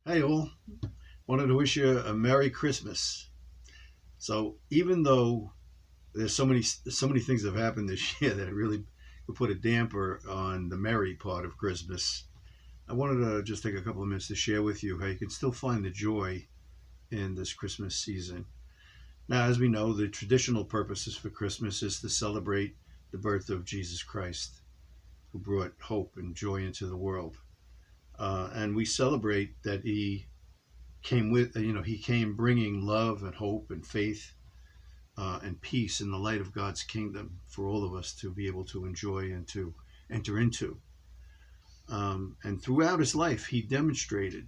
Hey all, wanted to wish you a Merry Christmas. So even though there's so many things that have happened this year that really would put a damper on the merry part of Christmas, I wanted to just take a couple of minutes to share with you how you can still find the joy in this Christmas season. Now, as we know, the traditional purposes for Christmas is to celebrate the birth of Jesus Christ, who brought hope and joy into the world. And we celebrate that he came bringing love and hope and faith and peace in the light of God's kingdom for all of us to be able to enjoy and to enter into. And throughout his life, he demonstrated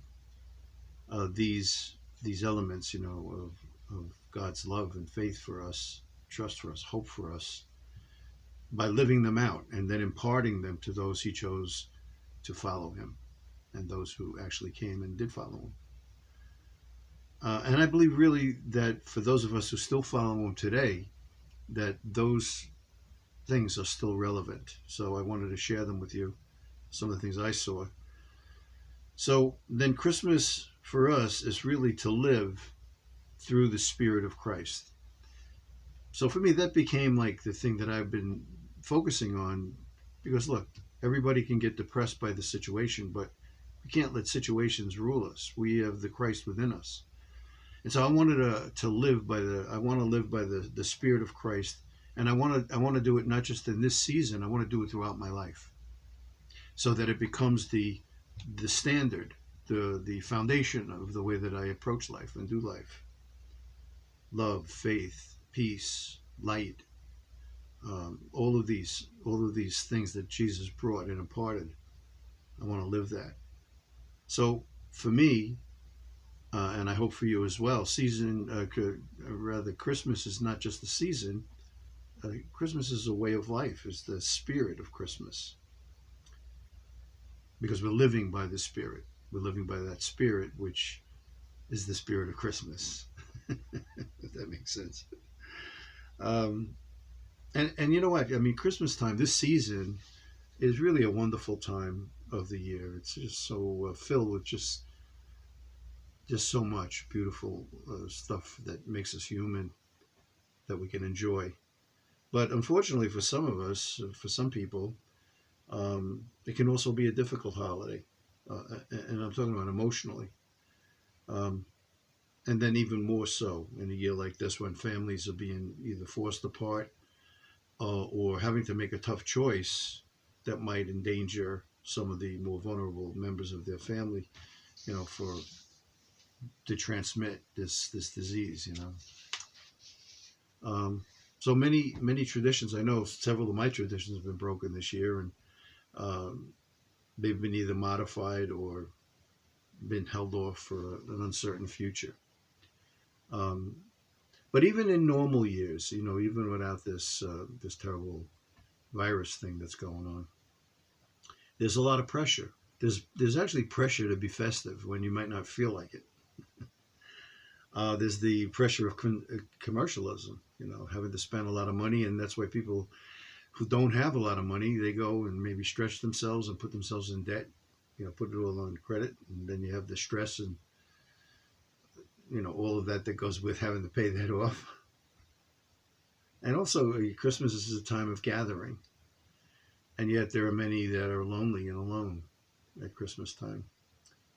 these elements, of God's love and faith for us, trust for us, hope for us, by living them out and then imparting them to those he chose to follow him and those who actually came and did follow him. And I believe really that for those of us who still follow him today, that those things are still relevant. So I wanted to share them with you, some of the things I saw. So then Christmas for us is really to live through the Spirit of Christ. So for me, that became like the thing that I've been focusing on because look, everybody can get depressed by the situation, but we can't let situations rule us. We have the Christ within us. And so I wanted to live by I want to live by the Spirit of Christ, and I want to do it not just in this season. I want to do it throughout my life, so that it becomes the standard, the foundation of the way that I approach life and do life. Love, faith, peace, light, all of these things that Jesus brought and imparted. I want to live that. So for me, and I hope for you as well. Christmas is not just the season. Christmas is a way of life. It's the spirit of Christmas because we're living by the Spirit. We're living by that Spirit, which is the spirit of Christmas. If that makes sense. Um, and you know what? I mean, Christmas time, this season, is really a wonderful time of the year. It's just so filled with just so much beautiful stuff that makes us human that we can enjoy. But unfortunately, for some of us, for some people, it can also be a difficult holiday, and I'm talking about emotionally. Um, and then even more so in a year like this when families are being either forced apart or having to make a tough choice that might endanger some of the more vulnerable members of their family, for to transmit this disease. Um, so many traditions. I know several of my traditions have been broken this year, and um, they've been either modified or been held off for an uncertain future. Um, but even in normal years, even without this terrible virus thing that's going on, there's a lot of pressure. There's actually pressure to be festive when you might not feel like it. There's the pressure of commercialism, having to spend a lot of money, and that's why people who don't have a lot of money, they go and maybe stretch themselves and put themselves in debt, put it all on credit, and then you have the stress and all of that goes with having to pay that off. And also, Christmas is a time of gathering, and yet there are many that are lonely and alone at Christmas time,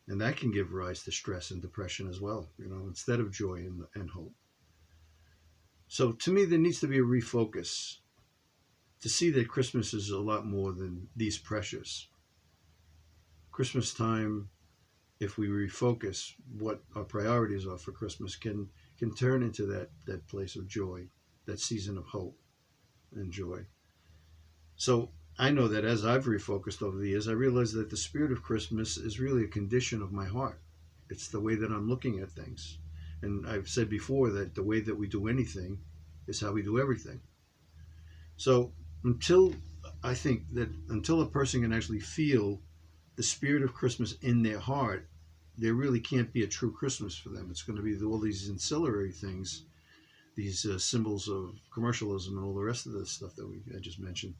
and that can give rise to stress and depression as well. Instead of joy and hope. So to me, there needs to be a refocus to see that Christmas is a lot more than these pressures. Christmas time, if we refocus what our priorities are for Christmas, can turn into that place of joy, that season of hope and joy. So I know that as I've refocused over the years, I realize that the spirit of Christmas is really a condition of my heart. It's the way that I'm looking at things. And I've said before that the way that we do anything is how we do everything. So until I think that until a person can actually feel the spirit of Christmas in their heart, there really can't be a true Christmas for them. It's going to be all these ancillary things, these symbols of commercialism and all the rest of the stuff that I just mentioned.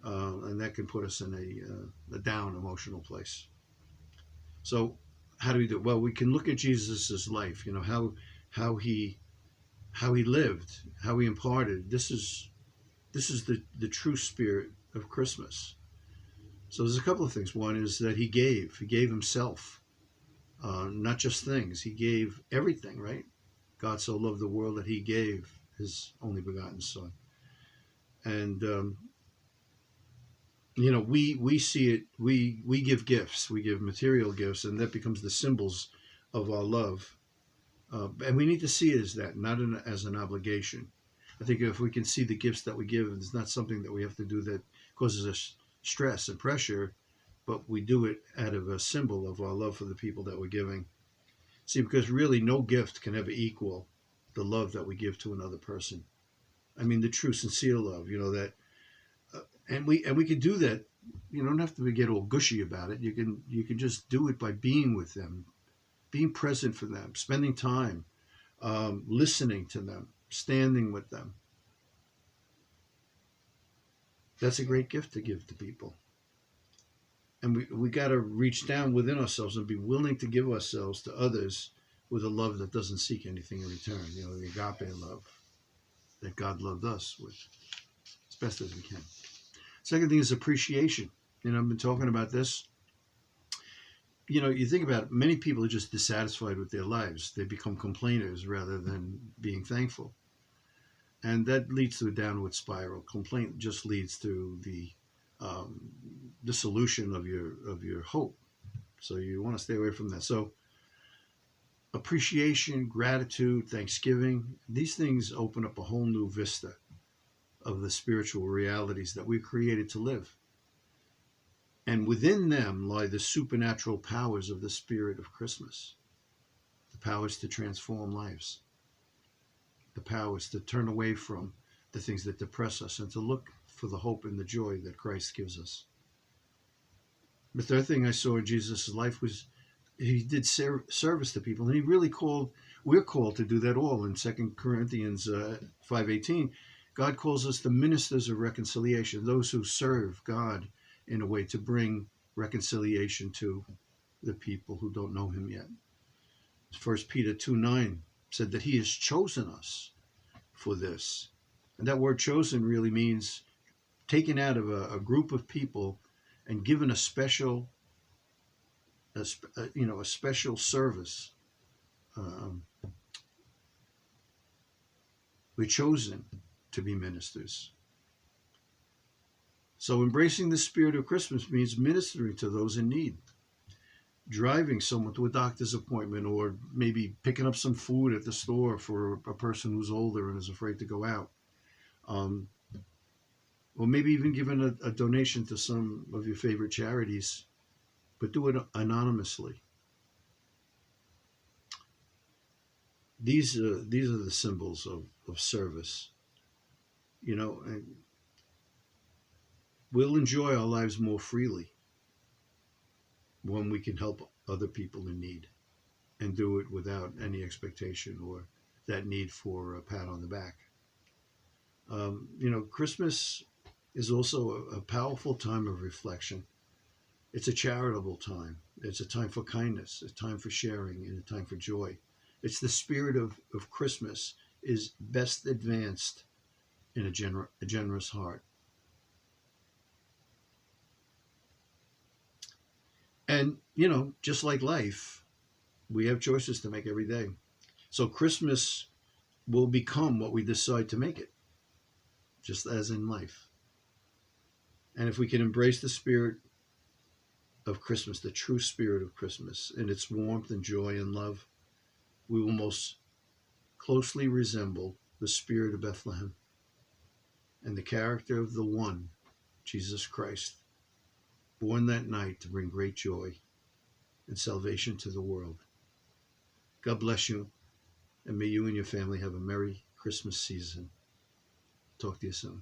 And that can put us in a down emotional place. So How do we do it? Well, we can look at Jesus's life. You know how he lived, how he imparted. This is the true spirit of Christmas. So there's a couple of things. One is that he gave himself, not just things. He gave everything, right? God so loved the world that he gave his only begotten Son. And we see it. We give gifts. We give material gifts, and that becomes the symbols of our love. And we need to see it as that, not as an obligation. I think if we can see the gifts that we give, it's not something that we have to do that causes us stress and pressure, but we do it out of a symbol of our love for the people that we're giving. See, because really no gift can ever equal the love that we give to another person. I mean, the true, sincere love, that, and we can do that. You don't have to get all gushy about it. You can just do it by being with them, being present for them, spending time, listening to them, standing with them. That's a great gift to give to people. And we got to reach down within ourselves and be willing to give ourselves to others with a love that doesn't seek anything in return. The agape love that God loved us with as best as we can. Second thing is appreciation. I've been talking about this. You think about it, many people are just dissatisfied with their lives. They become complainers rather than being thankful. And that leads to a downward spiral. Complaint just leads to the dissolution of your hope. So you want to stay away from that. So appreciation, gratitude, thanksgiving, these things open up a whole new vista of the spiritual realities that we've created to live. And within them lie the supernatural powers of the spirit of Christmas, the powers to transform lives, the powers to turn away from the things that depress us and to look for the hope and the joy that Christ gives us. The third thing I saw in Jesus' life was he did service to people, and he really we're called to do that all. In 2 Corinthians 5:18, God calls us the ministers of reconciliation, those who serve God in a way to bring reconciliation to the people who don't know him yet. 1 Peter 2:9 said that he has chosen us for this. And that word chosen really means taken out of a group of people and given a special service. We're chosen to be ministers. So embracing the spirit of Christmas means ministering to those in need, driving someone to a doctor's appointment, or maybe picking up some food at the store for a person who's older and is afraid to go out. Or maybe even giving a donation to some of your favorite charities, but do it anonymously. These are the symbols of service. And we'll enjoy our lives more freely when we can help other people in need and do it without any expectation or that need for a pat on the back. Christmas is also a powerful time of reflection. It's a charitable time. It's a time for kindness, a time for sharing, and a time for joy. It's the spirit of Christmas is best advanced in a generous heart. And, just like life, we have choices to make every day. So Christmas will become what we decide to make it, just as in life. And if we can embrace the spirit of Christmas, the true spirit of Christmas, in its warmth and joy and love, we will most closely resemble the spirit of Bethlehem and the character of the one, Jesus Christ, born that night to bring great joy and salvation to the world. God bless you, and may you and your family have a Merry Christmas season. Talk to you soon.